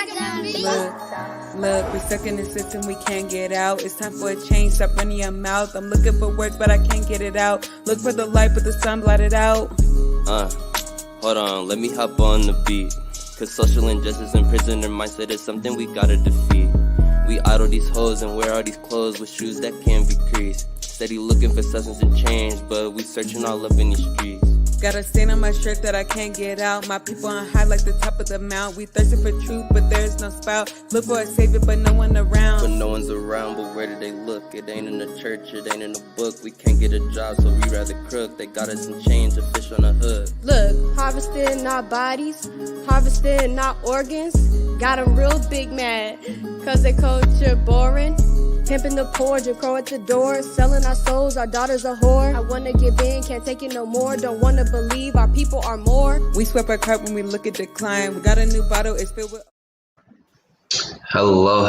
Look, we're stuck in the system, we can't get out. It's time for a change, stop running your mouth. I'm looking for words, but I can't get it out. Look for the light, but the sun blotted out. Hold on, let me hop on the beat. Cause social injustice and prisoner mindset is something we gotta defeat. We idle these hoes and wear all these clothes with shoes that can't be creased. Steady looking for substance and change, but we searching all up in these streets. Got a stain on my shirt that I can't get out. My people on high like the top of the mount. We thirsting for truth, but there's no spout. Look for a savior, but no one around. But no one's around, but where do they look? It ain't in the church, it ain't in the book. We can't get a job, so we rather crook. They got us in chains, a fish on a hook. Look, harvesting not bodies, harvesting not organs. Got 'em real big mad, cause they culture boring. Pimping the poor, Jim Crow at the door. Selling our souls, our daughters a whore. I wanna give in, can't take it no more. Don't wanna believe our people are more. We swept our cup when we look at decline. We got a new bottle, it's filled with... Hello,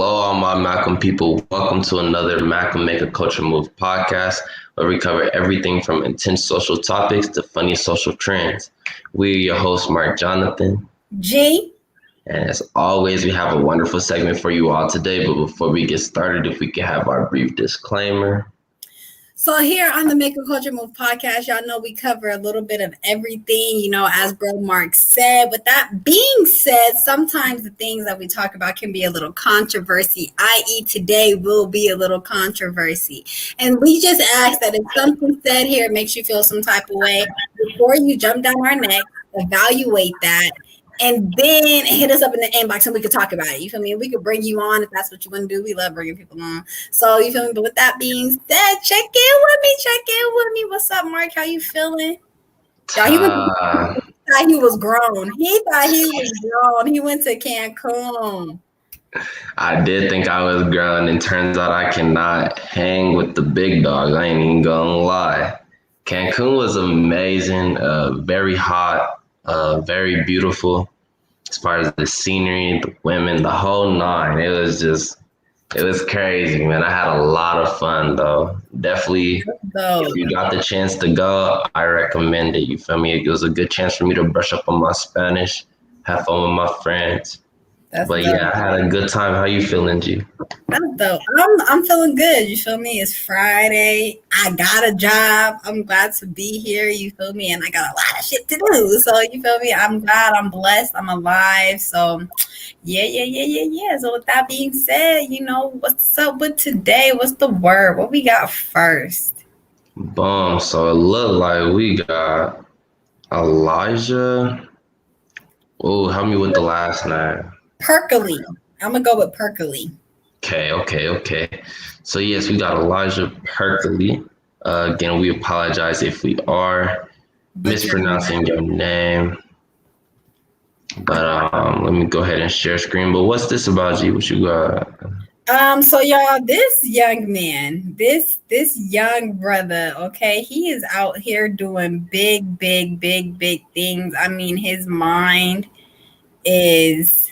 all my MACM people. Welcome to another MACM Make a Culture Move podcast, where we cover everything from intense social topics to funny social trends. We're your host, Mark Jonathan. G. And as always, we have a wonderful segment for you all today. But before we get started, if we could have our brief disclaimer. So here on the Make a Culture Move podcast, y'all know we cover a little bit of everything, you know, as bro Mark said. With that being said, sometimes the things that we talk about can be a little controversy, i.e. today will be a little controversy. And we just ask that if something said here makes you feel some type of way, before you jump down our neck, evaluate that. And then hit us up in the inbox and we could talk about it. You feel me? We could bring you on if that's what you want to do. We love bringing people on. So you feel me? But with that being said, check in with me. What's up, Mark? How you feeling? He thought he was grown. He thought he was grown. He went to Cancun. I did think I was grown, and turns out I cannot hang with the big dogs. I ain't even gonna lie. Cancun was amazing, very hot. Very beautiful as far as the scenery, the women, the whole nine. It was crazy, man. I had a lot of fun, though. Definitely, if you got the chance to go, I recommend it. You feel me? It was a good chance for me to brush up on my Spanish, have fun with my friends. Yeah, I had a good time. How you feeling, G? That's dope. I'm feeling good. You feel me? It's Friday. I got a job. I'm glad to be here. You feel me? And I got a lot of shit to do. So you feel me? I'm glad. I'm blessed. I'm alive. So yeah. So with that being said, you know, what's up with today? What's the word? What we got first? Boom. So it looked like we got Elijah. Oh, help me with the last name. Perkley. I'm going to go with Perkley. Okay. So, yes, we got Elijah Perkley. Again, we apologize if we are mispronouncing your name. But let me go ahead and share screen. But what's this about, G? What you got? So, y'all, this young man, this young brother, okay, he is out here doing big things. I mean, his mind is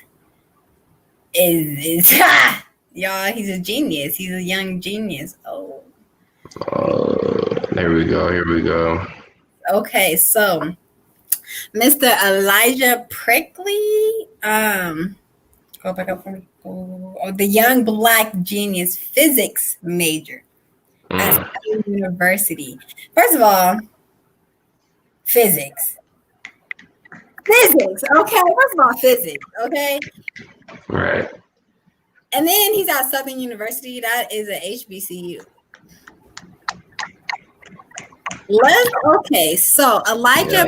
y'all, he's a genius. He's a young genius. Oh, here we go. Okay, so Mr. Elijah Perkley, go back up for me. The young black genius physics major at Stanford University. First of all, physics. Okay, first of all, physics, okay? Right. And then he's at Southern University. That is a HBCU. So Elijah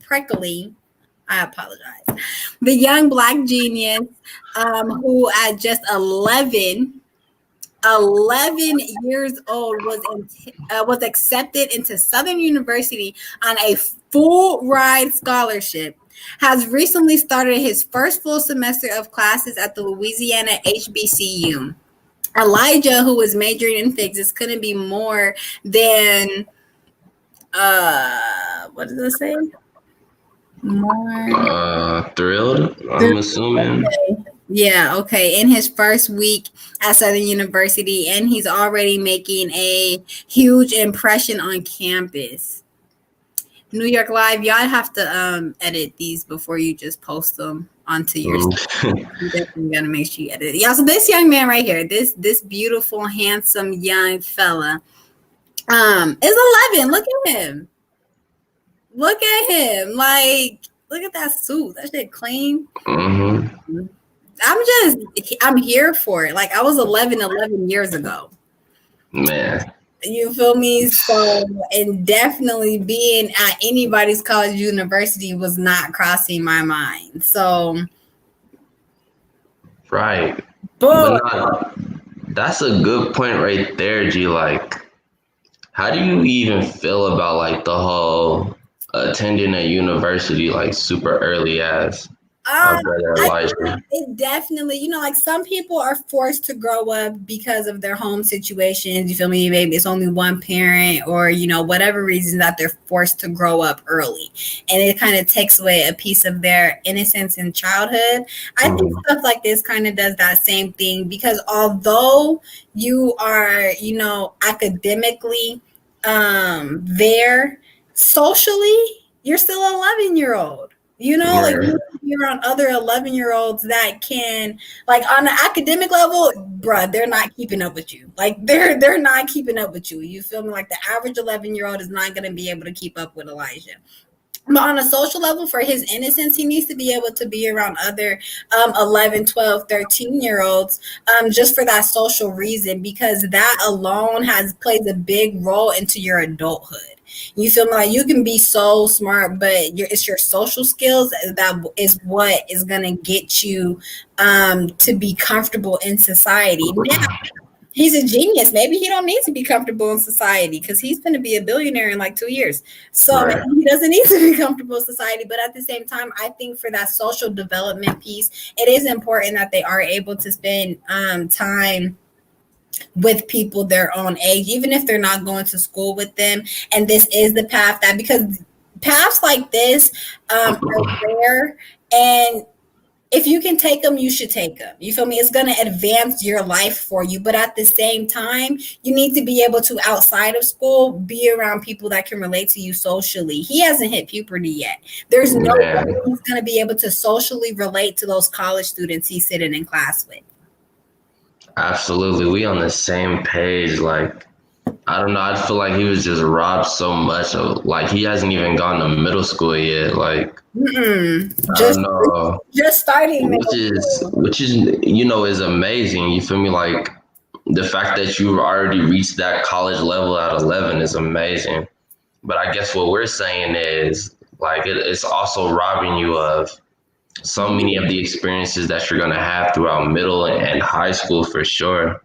Perkley, I apologize. The young black genius who at just 11 years old was accepted into Southern University on a full ride scholarship, has recently started his first full semester of classes at the Louisiana HBCU. Elijah, who was majoring in physics, couldn't be more than what does it say? More thrilled, I'm assuming. Yeah, okay. In his first week at Southern University, and he's already making a huge impression on campus. New York Live, y'all have to edit these before you just post them onto your you definitely gotta make sure you edit it. Yeah, so this young man right here, this beautiful, handsome young fella, is 11. Look at him. Look at him. Like, look at that suit. That shit clean. Mm-hmm. I'm here for it. Like, I was 11 years ago. Man. You feel me? So, and definitely being at anybody's college university was not crossing my mind. So, Right. but That's a good point right there, G. Like, how do you even feel about like the whole attending a university like super early as our brother Elijah? It definitely, like some people are forced to grow up because of their home situations. You feel me? Maybe it's only one parent or, whatever reason that they're forced to grow up early. And it kind of takes away a piece of their innocence in childhood. I think stuff like this kind of does that same thing because although you are, academically there, socially, you're still an 11-year-old. Like you're around other 11-year-olds that can, like on the academic level, bruh, they're not keeping up with you. Like they're not keeping up with you. You feel me? Like the average 11-year-old is not going to be able to keep up with Elijah. But on a social level, for his innocence, he needs to be able to be around other 11, 12, 13-year-olds just for that social reason, because that alone plays a big role into your adulthood. You feel me? Like you can be so smart, but it's your social skills that is what is going to get you to be comfortable in society. Now, he's a genius. Maybe he don't need to be comfortable in society because he's going to be a billionaire in like 2 years. So maybe he doesn't need to be comfortable in society. But at the same time, I think for that social development piece, it is important that they are able to spend time with people their own age, even if they're not going to school with them. And this is the path because paths like this are rare. And if you can take them, you should take them. You feel me? It's going to advance your life for you. But at the same time, you need to be able to, outside of school, be around people that can relate to you socially. He hasn't hit puberty yet. There's no way he's going to be able to socially relate to those college students he's sitting in class with. Absolutely. We on the same page. Like, I don't know. I feel like he was just robbed so much of, like, he hasn't even gone to middle school yet. Like, just starting, which is is amazing. You feel me? Like the fact that you've already reached that college level at 11 is amazing. But I guess what we're saying is like it's also robbing you of so many of the experiences that you're going to have throughout middle and high school for sure.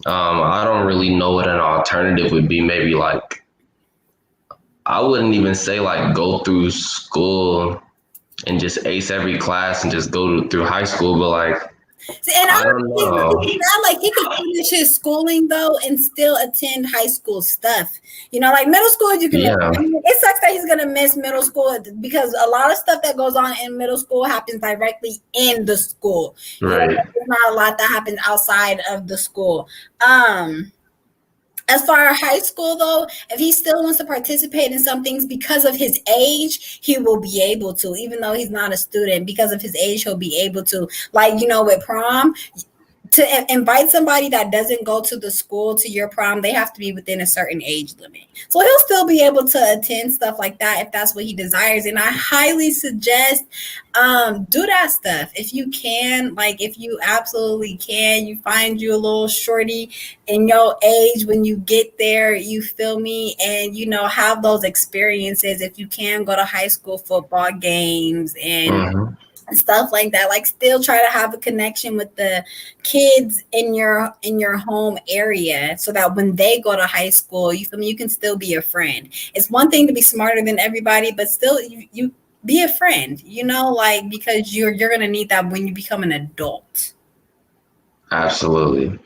I don't really know what an alternative would be. Maybe like, I wouldn't even say like go through school and just ace every class and just go through high school, but like, I don't know. Like he could finish his schooling though and still attend high school stuff. Like middle school, you can. It sucks that he's gonna miss middle school because a lot of stuff that goes on in middle school happens directly in the school. Right. There's not a lot that happens outside of the school. As far as high school, though, if he still wants to participate in some things because of his age, he will be able to, even though he's not a student. Because of his age, he'll be able to. Like, with prom, to invite somebody that doesn't go to the school to your prom, they have to be within a certain age limit. So he'll still be able to attend stuff like that if that's what he desires. And I highly suggest do that stuff if you can. Like if you absolutely can, you find you a little shorty in your age when you get there, you feel me, and have those experiences. If you can go to high school football games and stuff like that, like still try to have a connection with the kids in your home area so that when they go to high school, you feel me, you can still be a friend. It's one thing to be smarter than everybody, but still you be a friend, like because you're gonna need that when you become an adult. Absolutely.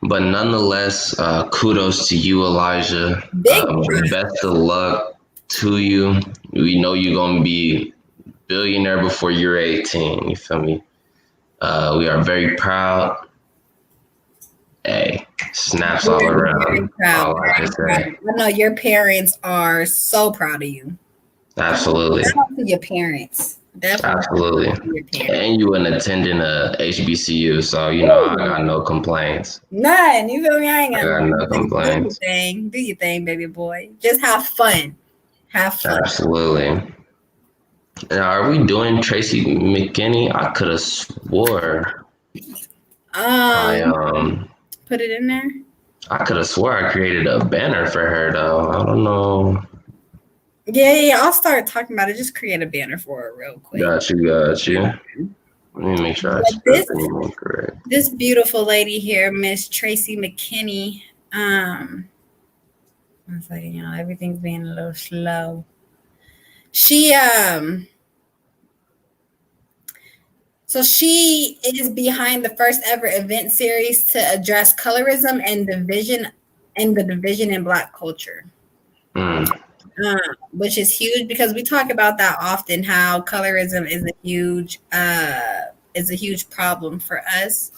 But nonetheless, kudos to you, Elijah. Best of luck to you. We know you're gonna be billionaire before you're 18. You feel me? We are very proud. Hey, snaps all around. Very proud. I know your parents are so proud of you. Absolutely. Shout out to your parents. Definitely. Absolutely. And you an attending a HBCU, so you know I got no complaints. None. You feel me? I ain't I got got no nothing. Do your complaints. thing. Do your thing, baby boy. Just have fun. Have fun. Absolutely. Now, are we doing Tracy McKinney? I could have swore I Put it in there. I could have swore I created a banner for her though. I don't know. Yeah. I'll start talking about it. Just create a banner for it real quick. Got you. Let me make sure I spelled the name correct. This beautiful lady here, Miss Tracy Mckinney. One second, y'all. Everything's being a little slow. So she is behind the first ever event series to address colorism and division in Black culture. Which is huge because we talk about that often, how colorism is a huge problem for us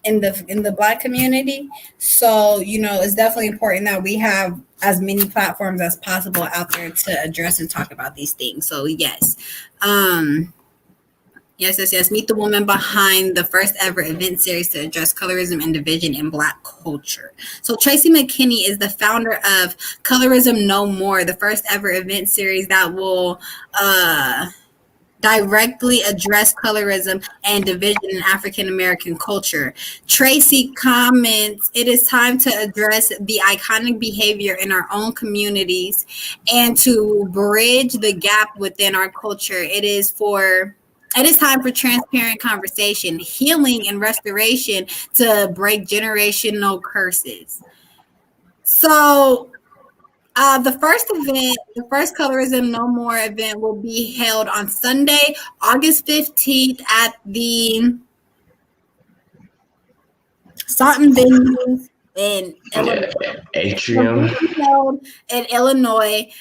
in the Black community. So, you know, it's definitely important that we have as many platforms as possible out there to address and talk about these things. So yes. Yes. Meet the woman behind the first ever event series to address colorism and division in Black culture. So Tracy McKinney is the founder of Colorism No More, the first ever event series that will directly address colorism and division in African American culture. Tracy comments, "It is time to address the iconic behavior in our own communities and to bridge the gap within our culture. It is time for transparent conversation, healing, and restoration to break generational curses." So the first Colorism No More event will be held on Sunday, August 15th at the Staunton venue in Atrium. In Illinois.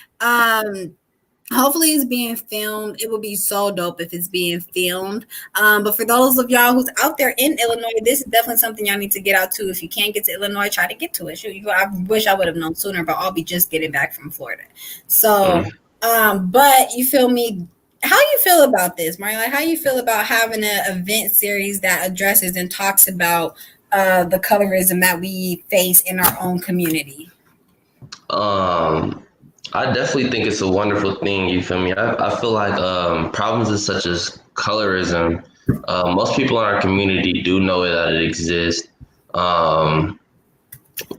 Hopefully it's being filmed. It would be so dope if it's being filmed. But for those of y'all who's out there in Illinois, this is definitely something y'all need to get out to. If you can't get to Illinois, try to get to it. I wish I would have known sooner, but I'll be just getting back from Florida. So, but you feel me? How you feel about this, Marty? Like, how you feel about having an event series that addresses and talks about the colorism that we face in our own community? I definitely think it's a wonderful thing. You feel me? I feel like problems such as colorism, most people in our community do know that it exists.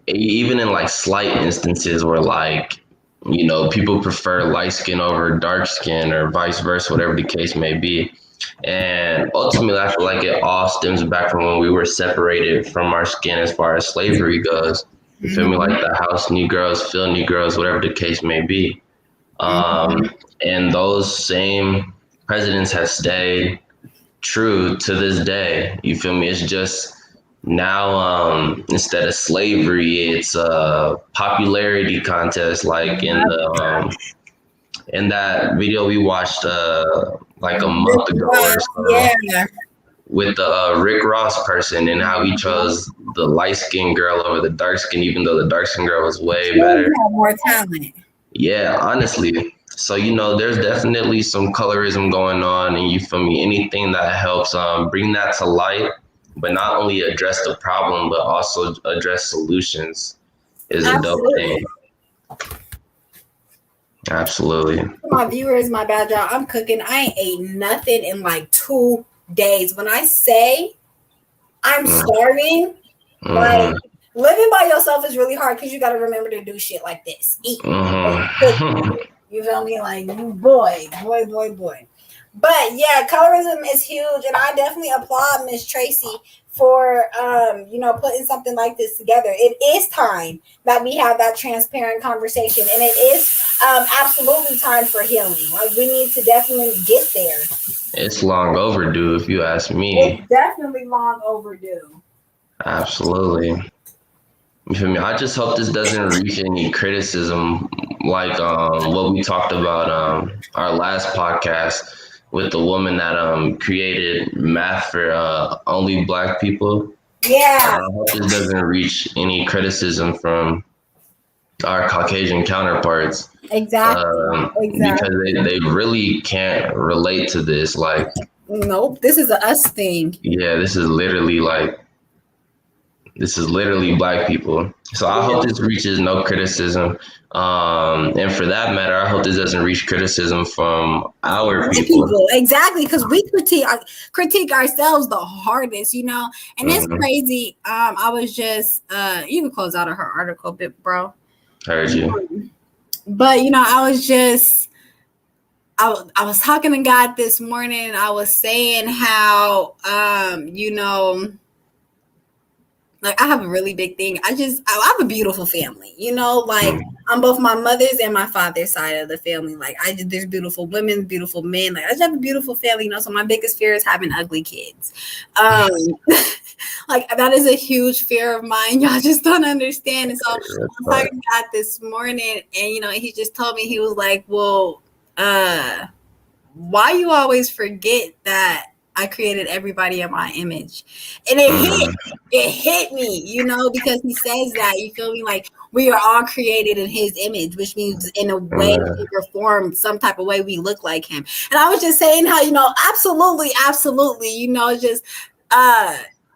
Even in like slight instances where like, you know, people prefer light skin over dark skin or vice versa, whatever the case may be. And ultimately, I feel like it all stems back from when we were separated from our skin as far as slavery goes. You feel me? Like the house Negroes, field Negroes, whatever the case may be. And those same presidents have stayed true to this day. You feel me? It's just now instead of slavery, it's a popularity contest. Like in that video we watched like a month ago or so. Yeah. With the Rick Ross person and how he chose the light-skinned girl over the dark-skinned, even though the dark-skinned girl was way better. More talent. Yeah, honestly. So, you know, there's definitely some colorism going on, and you feel me? Anything that helps bring that to light, but not only address the problem, but also address solutions is a dope thing. Absolutely. My viewers, my bad y'all. I'm cooking. I ain't ate nothing in like 2 days. When I say I'm starving, like living by yourself is really hard because you got to remember to do shit like this. Eat. You feel me? Like, boy. But yeah, colorism is huge, and I definitely applaud Miss Tracy for putting something like this together. It is time that we have that transparent conversation, and it is absolutely time for healing. Like, we need to definitely get there. It's long overdue, if you ask me. It's definitely long overdue. Absolutely. You feel me? I just hope this doesn't reach any criticism like what we talked about our last podcast with the woman that created math for only Black people. Yeah. I hope this doesn't reach any criticism from our Caucasian counterparts, Exactly. because Exactly. they really can't relate to this. Like, Nope. This is a us thing. yeah, this is literally black people. So I hope this reaches no criticism. And for that matter, I hope this doesn't reach criticism from our White people. people, exactly, because we critique ourselves the hardest, and it's Mhm. crazy. I was just you can close out of her article, bit bro. Heard you. But I was just I was talking to God this morning, and I was saying how like I have a really big thing. I have a beautiful family, like on both my mother's and my father's side of the family. Like there's beautiful women, beautiful men. Like I just have a beautiful family, So my biggest fear is having ugly kids. Like that is a huge fear of mine. Y'all just don't understand. And so I was talking to God this morning, and he just told me, he was like, "Well, why you always forget that I created everybody in my image?" And it hit me, because he says that, you feel me? Like we are all created in his image, which means in a way, shape, or form, some type of way we look like him. And I was just saying how, absolutely, just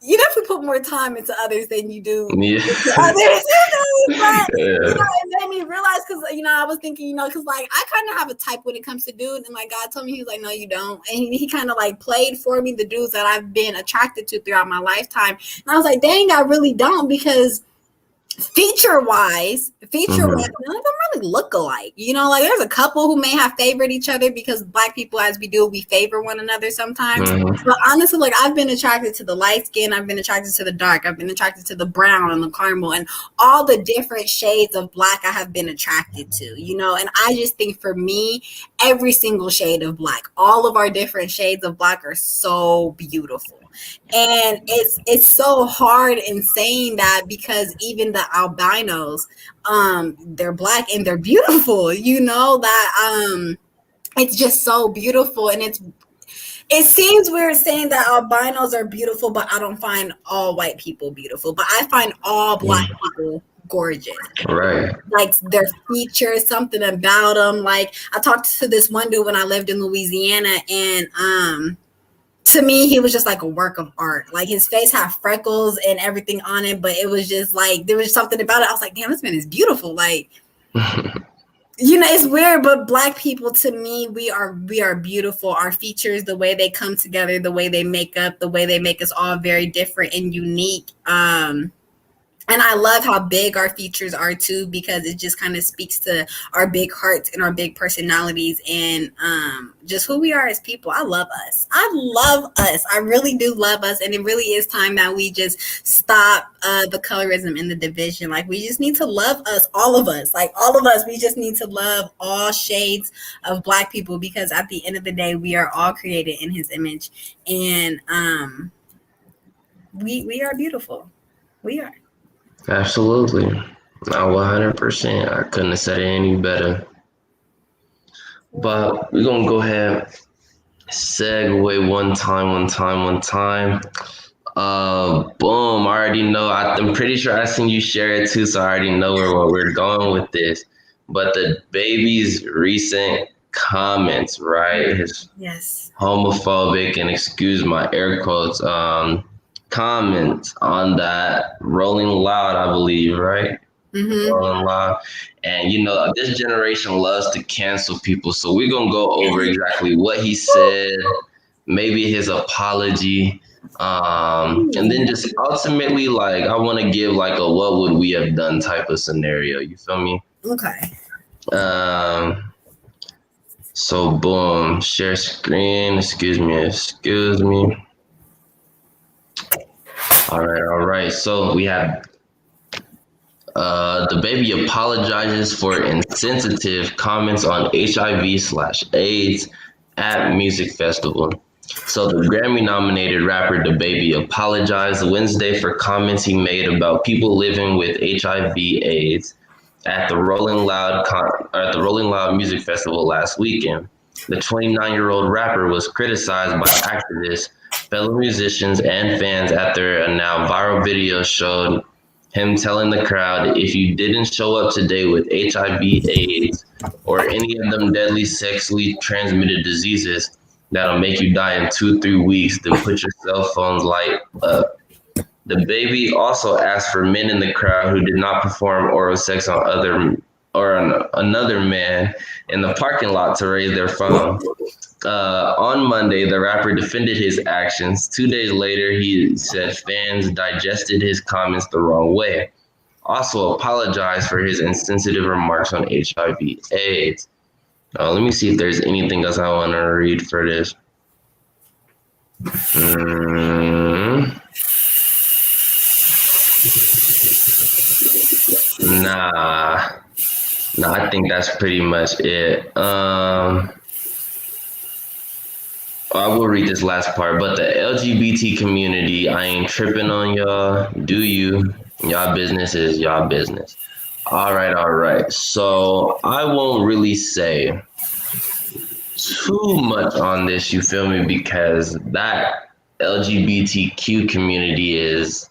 if we put more time into others than you do others, but it made me realize, because I was thinking, because like I kind of have a type when it comes to dudes, and like God told me, he was like, no, you don't. And he kind of like played for me the dudes that I've been attracted to throughout my lifetime, and I was like, dang, I really don't, because feature wise, none of them really look alike. Like there's a couple who may have favored each other, because black people, as we favor one another sometimes. But honestly, like I've been attracted to the light skin, I've been attracted to the dark, I've been attracted to the brown and the caramel, and all the different shades of black I have been attracted to, and I just think for me, every single shade of black, all of our different shades of black are so beautiful. And it's so hard in saying that, because even the albinos, they're black and they're beautiful, that it's just so beautiful. And it seems weird saying that albinos are beautiful, but I don't find all white people beautiful, but I find all black people gorgeous. Right. Like their features, something about them. Like I talked to this one dude when I lived in Louisiana, and to me, he was just like a work of art. Like his face had freckles and everything on it, but it was just like, there was something about it. I was like, damn, this man is beautiful. Like, it's weird, but black people, to me, we are beautiful. Our features, the way they come together, the way they make up, the way they make us all very different and unique. And I love how big our features are too, because it just kind of speaks to our big hearts and our big personalities, and just who we are as people. I love us. I really do love us. And it really is time that we just stop the colorism and the division. Like we just need to love us, all of us. Like all of us, we just need to love all shades of black people, because at the end of the day, we are all created in his image, and we are beautiful. We are. Absolutely. Not 100%. I couldn't have said it any better. But we're going to go ahead, segue one time. Boom. I already know. I'm pretty sure I seen you share it too, so I already know where we're going with this. But the baby's recent comments, right? His homophobic, and excuse my air quotes, comments on that Rolling Loud, I believe, right? Rolling Loud. And this generation loves to cancel people, so we're gonna go over exactly what he said, maybe his apology, and then just ultimately, like, I want to give like a what would we have done type of scenario. You feel me? Okay. So boom, share screen. Excuse me. All right. So we have the baby apologizes for insensitive comments on HIV/AIDS at music festival. So the Grammy-nominated rapper DaBaby apologized Wednesday for comments he made about people living with HIV/AIDS at the Rolling Loud Music Festival last weekend. The 29-year-old rapper was criticized by activists, fellow musicians, and fans after a now viral video showed him telling the crowd, if you didn't show up today with HIV/AIDS or any of them deadly sexually transmitted diseases that'll make you die in 2-3 weeks, then put your cell phones light up. The baby also asked for men in the crowd who did not perform oral sex on another man in the parking lot to raise their phone. On Monday, the rapper defended his actions. 2 days later, he said fans digested his comments the wrong way. Also apologized for his insensitive remarks on HIV/AIDS. Let me see if there's anything else I want to read for this. Nah, I think that's pretty much it. I will read this last part, but the LGBT community, I ain't tripping on y'all. Do you? Y'all business is y'all business. All right. So I won't really say too much on this, you feel me? Because that LGBTQ community is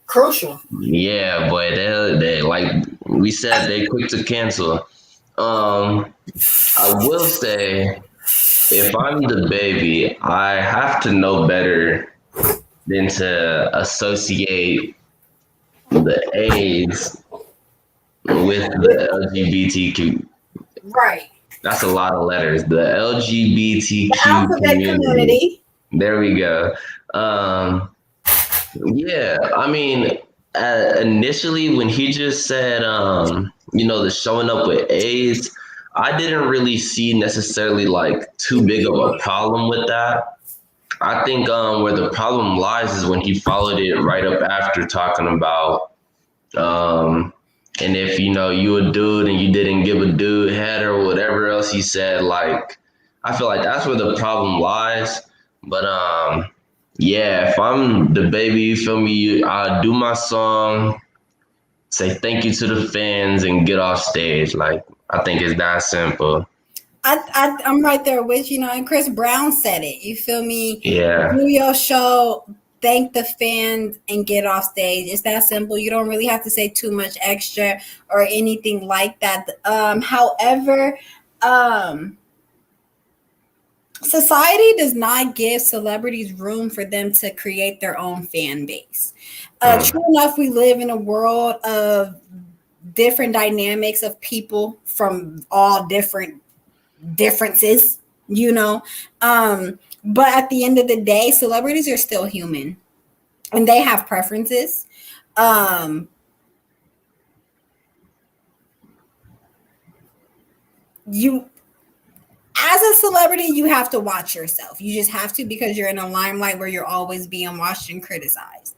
crucial. Yeah, boy, they like we said, they quick to cancel. I will say, if I'm the baby, I have to know better than to associate the AIDS with the LGBTQ. Right. That's a lot of letters. The LGBTQ community. There we go. Yeah, I mean, initially when he just said, the showing up with AIDS, I didn't really see necessarily like too big of a problem with that. I think where the problem lies is when he followed it right up after talking about, and if you a dude and you didn't give a dude head or whatever else he said, like I feel like that's where the problem lies. But yeah, if I'm the baby, you feel me? I'll do my song, say thank you to the fans, and get off stage. Like, I think it's that simple. I'm right there with you, and Chris Brown said it. You feel me? Yeah. Do your show, thank the fans, and get off stage. It's that simple. You don't really have to say too much extra or anything like that. However, society does not give celebrities room for them to create their own fan base. True enough, we live in a world of different dynamics of people from all differences, but at the end of the day, celebrities are still human and they have preferences. As a celebrity, you have to watch yourself. You just have to, because you're in a limelight where you're always being watched and criticized.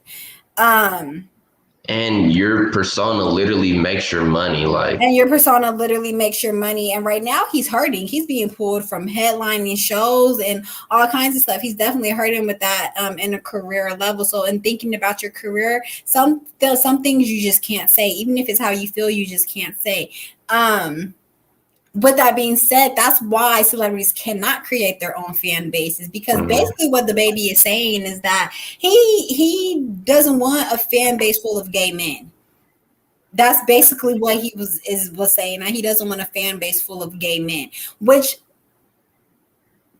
And your persona literally makes your money. And right now he's hurting. He's being pulled from headlining shows and all kinds of stuff. He's definitely hurting with that in a career level. So in thinking about your career, some things you just can't say. Even if it's how you feel, you just can't say. With that being said, that's why celebrities cannot create their own fan bases, because basically what the baby is saying is that he doesn't want a fan base full of gay men. That's basically what he was saying. That he doesn't want a fan base full of gay men, which,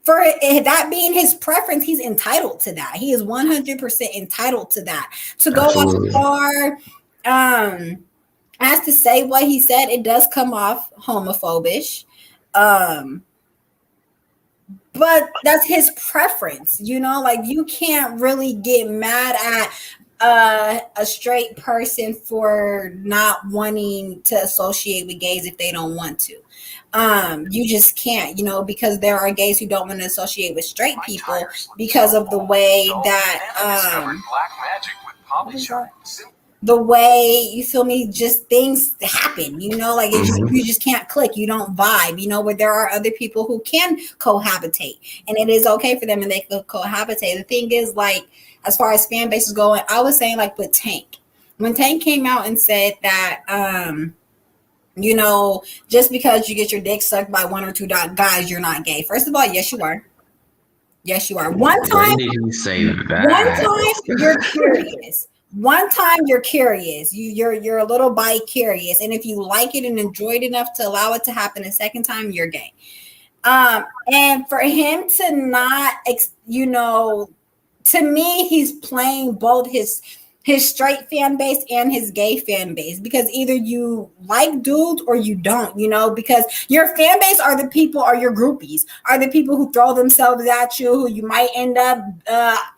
for that being his preference, he's entitled to that. He is 100% entitled to that. To go as far as to say what he said, it does come off homophobish. But that's his preference, like you can't really get mad at a straight person for not wanting to associate with gays if they don't want to. You just can't, because there are gays who don't want to associate with straight people because of the way that the way, you feel me, just things happen, you just can't click, you don't vibe, where there are other people who can cohabitate, and it is okay for them and they can cohabitate. The thing is, like, as far as fan bases going, I was saying, like, with Tank, when Tank came out and said that, just because you get your dick sucked by one or two guys, you're not gay. First of all, yes, you are. One time, when did you say that? One time, you're curious. one time you're curious, you're a little bi curious, and if you like it and enjoyed enough to allow it to happen a second time, you're gay. And for him to not, to me, he's playing both his straight fan base and his gay fan base, because either you like dudes or you don't, because your fan base are the people, are your groupies, are the people who throw themselves at you, who you might end up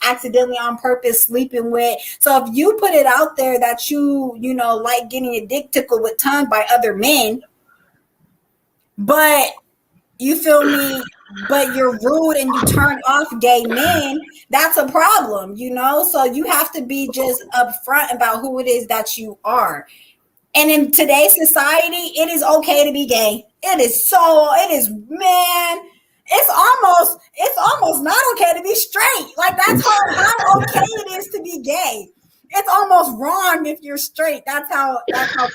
accidentally on purpose sleeping with. So if you put it out there that you like getting your dick tickled with tongue by other men, but you feel me? But you're rude and you turn off gay men, that's a problem, So you have to be just upfront about who it is that you are. And in today's society, it is okay to be gay. It's almost not okay to be straight. Like, that's how okay it is to be gay. It's almost wrong if you're straight. That's how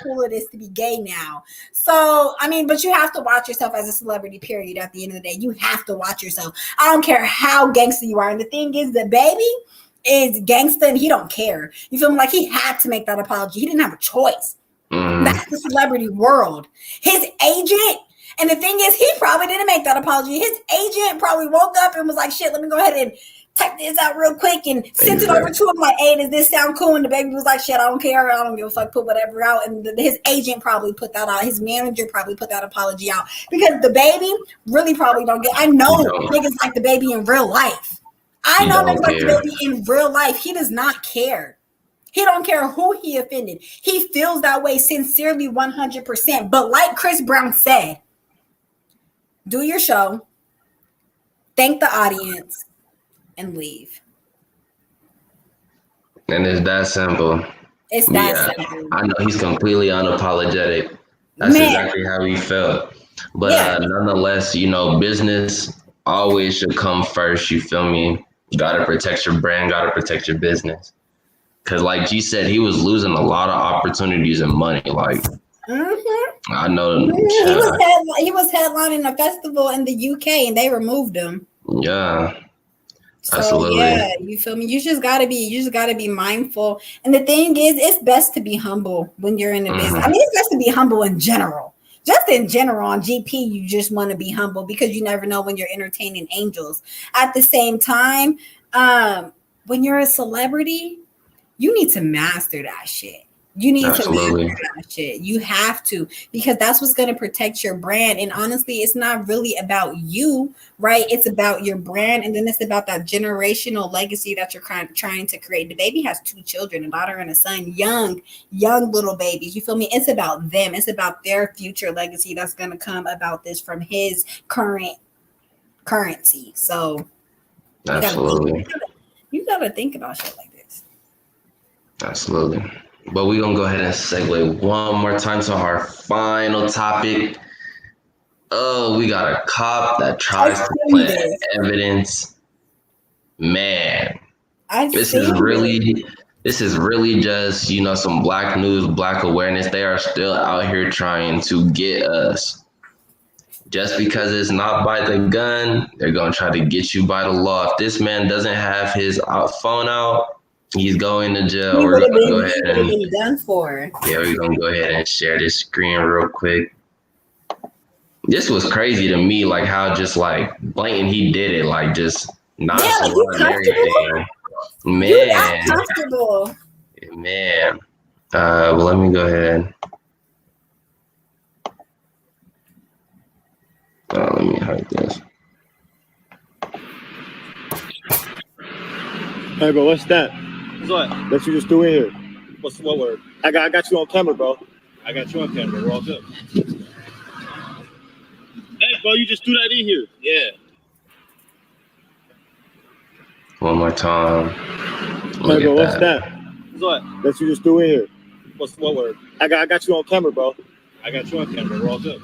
cool it is to be gay now. So, but you have to watch yourself as a celebrity, period. At the end of the day, you have to watch yourself. I don't care how gangster you are. And the thing is, the baby is gangster and he don't care. You feel me? Like, he had to make that apology. He didn't have a choice. That's the celebrity world. His agent, and the thing is, he probably didn't make that apology. His agent probably woke up and was like, shit, let me go ahead and type this out real quick and sent it over to him like, hey, does this sound cool? And the baby was like, shit, I don't care. I don't give a fuck. Put whatever out. And his agent probably put that out. His manager probably put that apology out, because the baby really probably don't get. I know niggas like the baby in real life. I know niggas like the baby in real life. He does not care. He don't care who he offended. He feels that way sincerely 100%. But like Chris Brown said, do your show, thank the audience, and leave. And it's that simple. It's that simple. I know he's completely unapologetic. That's exactly how he felt. But nonetheless, business always should come first. You feel me? You gotta protect your brand, gotta protect your business. Cause like G said, he was losing a lot of opportunities and money. Like, I know. He was headlining a festival in the UK and they removed him. Yeah. So absolutely. Yeah, you feel me? You just gotta be mindful. And the thing is, it's best to be humble when you're in the business. It's best to be humble in general. Just in general, on GP, you just want to be humble because you never know when you're entertaining angels. At the same time, when you're a celebrity, you need to master that shit. You need to master that shit. You have to, because that's what's going to protect your brand. And honestly, it's not really about you, right? It's about your brand. And then it's about that generational legacy that you're trying to create. The baby has 2 children, a daughter and a son, young little babies. You feel me? It's about them. It's about their future legacy that's going to come about this from his currency. So absolutely. You got to think about shit like this. Absolutely. But we're going to go ahead and segue one more time to our final topic. Oh, we got a cop that tries to plant evidence. Man, this is really just, some black news, black awareness. They are still out here trying to get us. Just because it's not by the gun, they're going to try to get you by the law. If this man doesn't have his phone out, he's going to jail. We're going to go ahead and done for. Yeah, we're going to go ahead and share this screen real quick. This was crazy to me, like how just like blatant he did it, like just not everything. Man. You're not comfortable. Man. Well, let me go ahead. Let me hide this. Hey, bro, what's that? What? That you just threw in here. What word? I got you on camera, bro. I got you on camera. We're all good. Hey, bro, you just threw that in here. Yeah. One more time. Hey, bro, what's that? What? That you just threw in here. What word? I got you on camera, bro. I got you on camera. We're all good.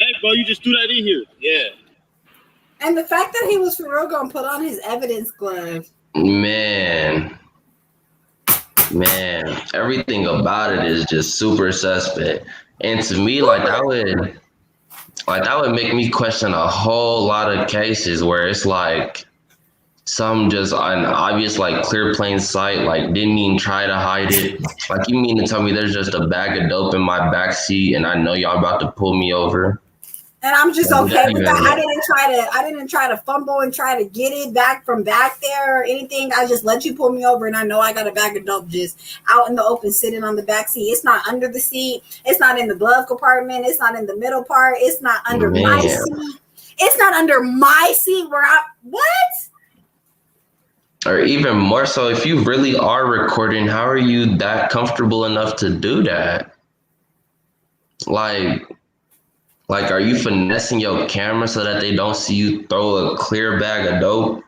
Hey, bro, you just threw that in here. Yeah. And the fact that he was for real gonna put on his evidence glove. Man, everything about it is just super suspect. And to me, that would make me question a whole lot of cases where it's like some just an obvious, like clear plain sight, like didn't even try to hide it. Like you mean to tell me there's just a bag of dope in my backseat and I know y'all about to pull me over? And I'm just Like, okay that with that. even- I didn't try to fumble and try to get it back from back there or anything. I just let you pull me over, and I know I got a bag of dope just out in the open, sitting on the back seat. It's not under the seat. It's not in the glove compartment. It's not in the middle part. It's not under my seat. It's not under my seat where I what? Or even more so, if you really are recording, how are you that comfortable enough to do that? Like, are you finessing your camera so that they don't see you throw a clear bag of dope?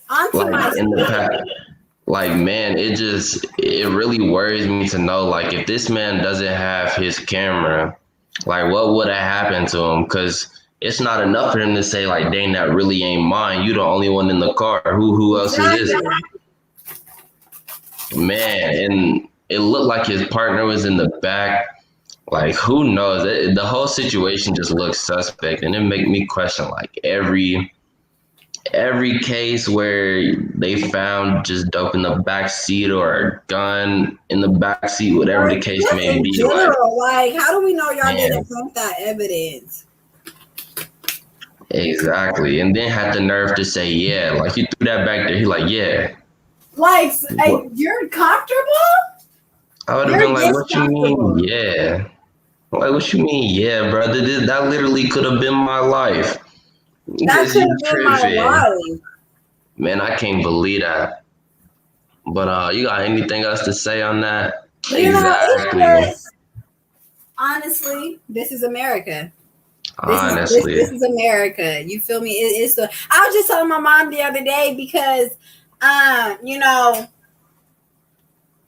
Onto my Like in the pack. Like, man, it really worries me to know, like, if this man doesn't have his camera, like, what would have happened to him? Because it's not enough for him to say, like, dang, that really ain't mine. You the only one in the car. Who else is it? Man, and it looked like his partner was in the back. Like, who knows? The whole situation just looks suspect, and it make me question, like, every case where they found just dope in the back seat or a gun in the back seat, whatever the case may be. General, like, how do we know y'all didn't pump that evidence? Exactly, and then had the nerve to say, yeah, like you threw that back there. He like, yeah. Like, you're comfortable? I would have been like, what you mean, yeah? Like, what you mean, yeah, brother? That literally could have been my life. That could have been my life. Man, I can't believe that. But you got anything else to say on that? Exactly. Honestly, this is America. This is America. You feel me? It's the. I was just telling my mom the other day because, you know,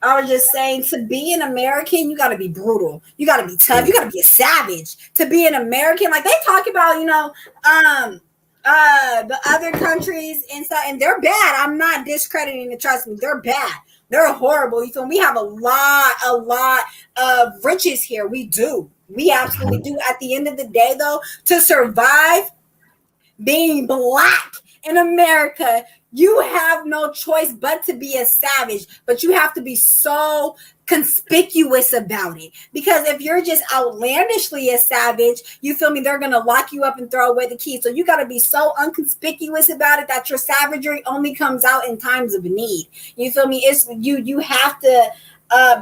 I was just saying, to be an American, you got to be brutal. You got to be tough. You got to be a savage to be an American. Like they talk about, you know, the other countries and stuff, and they're bad. I'm not discrediting it. Trust me, they're bad. They're horrible. You feel me? We have a lot of riches here. We do. We absolutely do. At the end of the day, though, to survive being black in America, you have no choice but to be a savage, but you have to be so conspicuous about it. Because if you're just outlandishly a savage, you feel me, they're going to lock you up and throw away the key. So you got to be so unconspicuous about it that your savagery only comes out in times of need. You feel me? It's you have to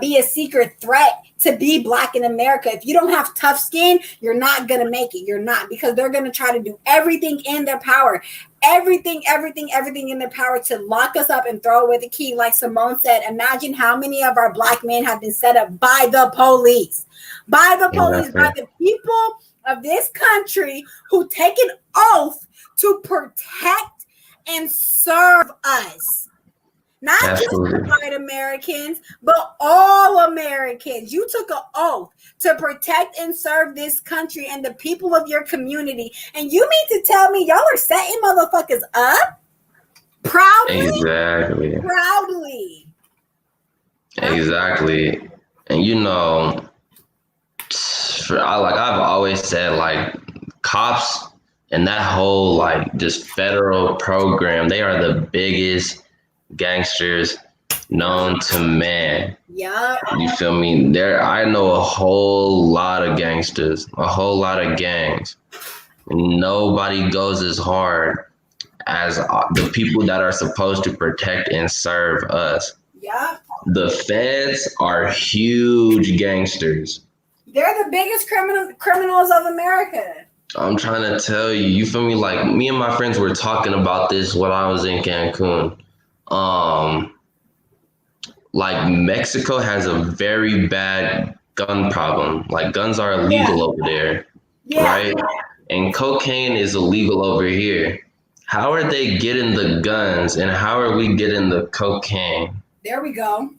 be a secret threat to be black in America. If you don't have tough skin, you're not going to make it. You're not, because they're going to try to do everything in their power. Everything in their power to lock us up and throw away the key. Like Simone said, imagine how many of our black men have been set up by the police. By the police, by the people of this country who take an oath to protect and serve us. Not just white Americans, but all Americans. You took an oath to protect and serve this country and the people of your community. And you mean to tell me y'all are setting motherfuckers up? Proudly? Exactly. Proudly. Exactly. And you know, I've always said, like, cops and that whole, like, just federal program, they are the biggest gangsters known to man. Yeah. You feel me? I know a whole lot of gangsters, a whole lot of gangs. Nobody goes as hard as the people that are supposed to protect and serve us. Yeah. The feds are huge gangsters. They're the biggest criminals of America. I'm trying to tell you, you feel me? Like, me and my friends were talking about this when I was in Cancun. Like, Mexico has a very bad gun problem. Like, guns are illegal over there, right? And cocaine is illegal over here. How are they getting the guns and how are we getting the cocaine? There we go.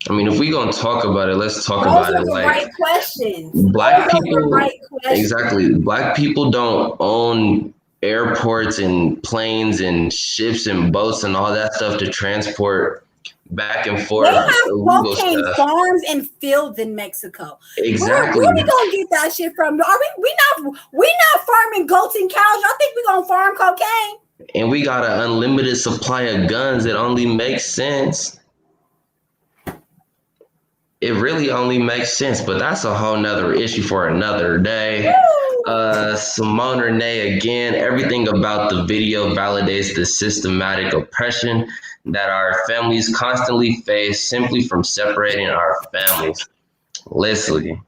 I mean, if we're going to talk about it, let's talk about it. Like, right questions. Black people, exactly. Black people don't own airports and planes and ships and boats and all that stuff to transport back and forth. They have cocaine farms and fields in Mexico. Exactly. Where we gonna get that shit from? Are we not farming goats and cows? Y'all think we gonna farm cocaine? and we got an unlimited supply of guns, it only makes sense. It really only makes sense, but that's a whole nother issue for another day. Simone Renee, again, everything about the video validates the systematic oppression that our families constantly face simply from separating our families. Listen,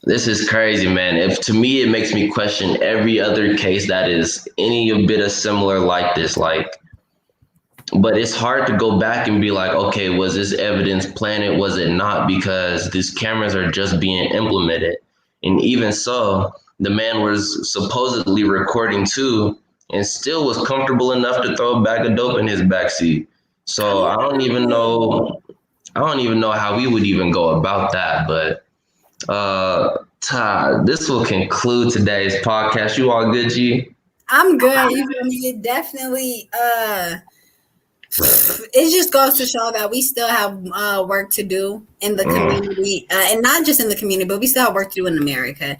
this is crazy, man. If to me, it makes me question every other case that is any bit of similar like this. Like, but it's hard to go back and be like, okay, was this evidence planted? Was it not? Because these cameras are just being implemented. And even so, the man was supposedly recording too, and still was comfortable enough to throw a bag of dope in his backseat. So I don't even know how we would even go about that. But Todd, this will conclude today's podcast. You all good, G? I'm good. You feel me? It definitely it just goes to show that we still have work to do in the community, and not just in the community, but we still have work to do in America.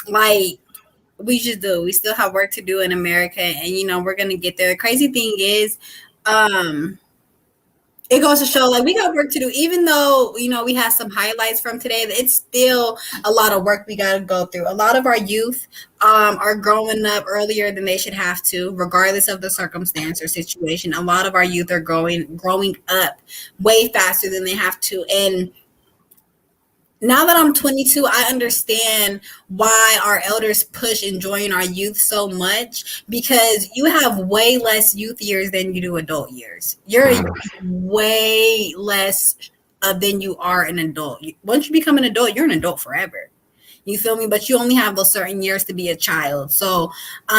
Like we just do. We still have work to do in America, and we're gonna get there. The crazy thing is, it goes to show like we got work to do. Even though we had some highlights from today, it's still a lot of work we got to go through. A lot of our youth are growing up earlier than they should have to, regardless of the circumstance or situation. A lot of our youth are growing up way faster than they have to. And now that I'm 22, I understand why our elders push enjoying our youth so much, because you have way less youth years than you do adult years. You're way less than you are an adult. Once you become an adult, you're an adult forever. You feel me? But you only have those certain years to be a child. So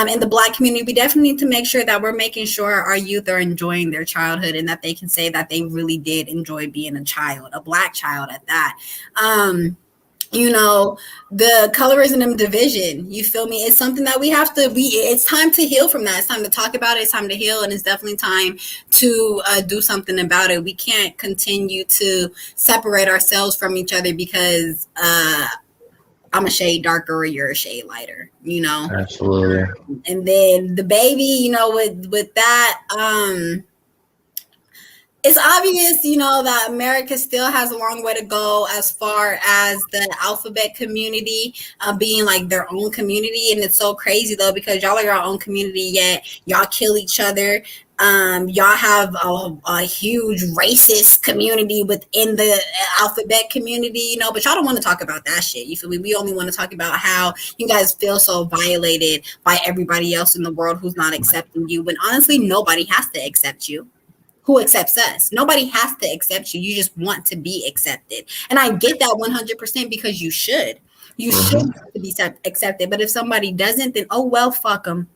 in the Black community, we definitely need to make sure that we're making sure our youth are enjoying their childhood and that they can say that they really did enjoy being a child, a Black child at that. The colorism and division, you feel me? It's something that we have to it's time to heal from that. It's time to talk about it. It's time to heal. And it's definitely time to do something about it. We can't continue to separate ourselves from each other because, I'm a shade darker or you're a shade lighter, Absolutely. And then the baby, with that, it's obvious, that America still has a long way to go as far as the alphabet community being like their own community. And it's so crazy though, because y'all are your own community, yet y'all kill each other. Y'all have a huge racist community within the alphabet community, but y'all don't want to talk about that shit. You feel me? We only want to talk about how you guys feel so violated by everybody else in the world who's not accepting you, when honestly, nobody has to accept you. Who accepts us? Nobody has to accept you. You just want to be accepted. And I get that 100% because you should. You should have to be accepted. But if somebody doesn't, then oh well, fuck them.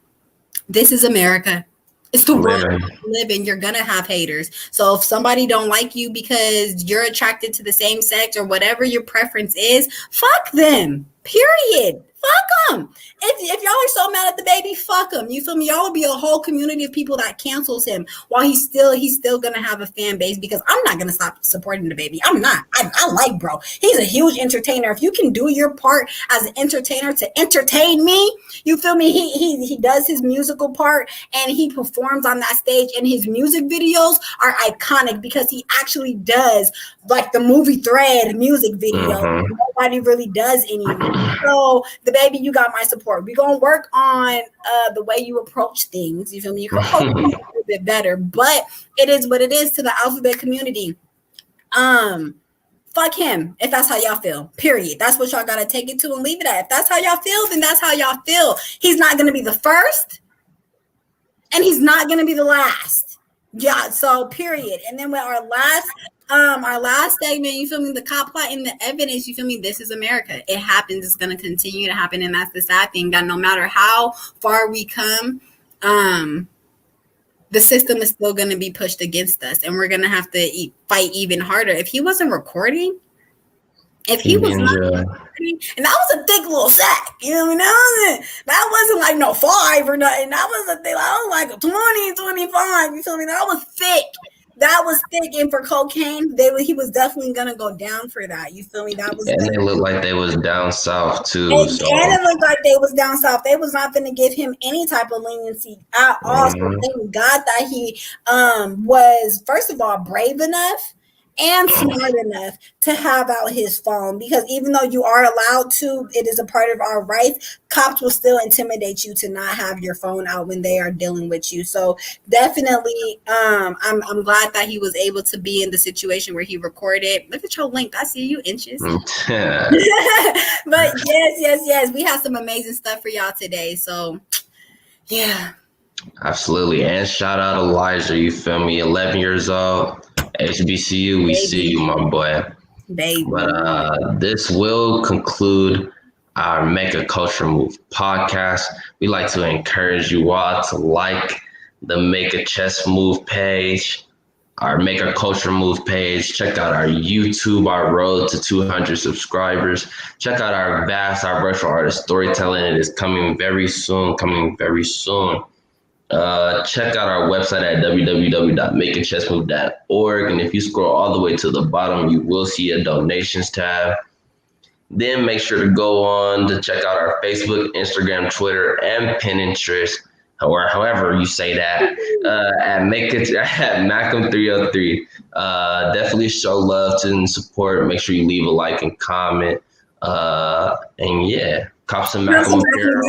This is America. It's the world you live in. You're gonna have haters. So if somebody don't like you because you're attracted to the same sex or whatever your preference is, fuck them. Period. Fuck them. If y'all are so mad at the baby, fuck him. You feel me? Y'all will be a whole community of people that cancels him while he's still gonna have a fan base, because I'm not gonna stop supporting the baby. I'm not. I like bro. He's a huge entertainer. If you can do your part as an entertainer to entertain me, you feel me? He does his musical part and he performs on that stage, and his music videos are iconic because he actually does like the movie Thread music video. Nobody really does anymore. So the baby, you got my support. We're gonna work on the way you approach things. You feel me? You can approach things a little bit better, but it is what it is to the alphabet community. Fuck him if that's how y'all feel. Period. That's what y'all gotta take it to and leave it at. If that's how y'all feel, then that's how y'all feel. He's not gonna be the first, and he's not gonna be the last. Yeah. So period. And then with our last segment, you feel me? The cop plot and the evidence, you feel me? This is America. It happens. It's going to continue to happen. And that's the sad thing, that no matter how far we come, the system is still going to be pushed against us. And we're going to have to fight even harder. If he wasn't recording, and that was a thick little sack, you know what I mean? That wasn't like no 5 or nothing. That was a thing. I was like 20, 25. You feel me? That was thick. that was thick, and for cocaine, he was definitely gonna go down for that. You feel me? That was, and they looked like they was down south too. and So it looked like they was down south. They was not gonna give him any type of leniency at all. So thank God that he was, first of all, brave enough and smart enough to have out his phone, because even though you are allowed to, it is a part of our rights, cops will still intimidate you to not have your phone out when they are dealing with you. So definitely I'm glad that he was able to be in the situation where he recorded. Look at your link. I see you, Inches. But yes, we have some amazing stuff for y'all today. So yeah, absolutely. And shout out Elijah, you feel me? 11 years old, HBCU, we see you, my boy. Baby. But this will conclude our Make a Culture Move podcast. We like to encourage you all to like the Make a Chess Move page, our Make a Culture Move page. Check out our YouTube, our road to 200 subscribers. Check out our virtual artist storytelling. It is coming very soon. Check out our website at www.makeachessmove.org. And if you scroll all the way to the bottom, you will see a donations tab. Then make sure to go on to check out our Facebook, Instagram, Twitter, and Pinterest, or however you say that, at MACM 303. Definitely show love and support. Make sure you leave a like and comment. And yeah, cop some MACM apparel.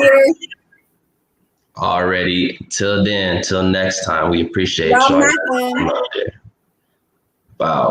Already. Till then, till next time, we appreciate y'all. Bye.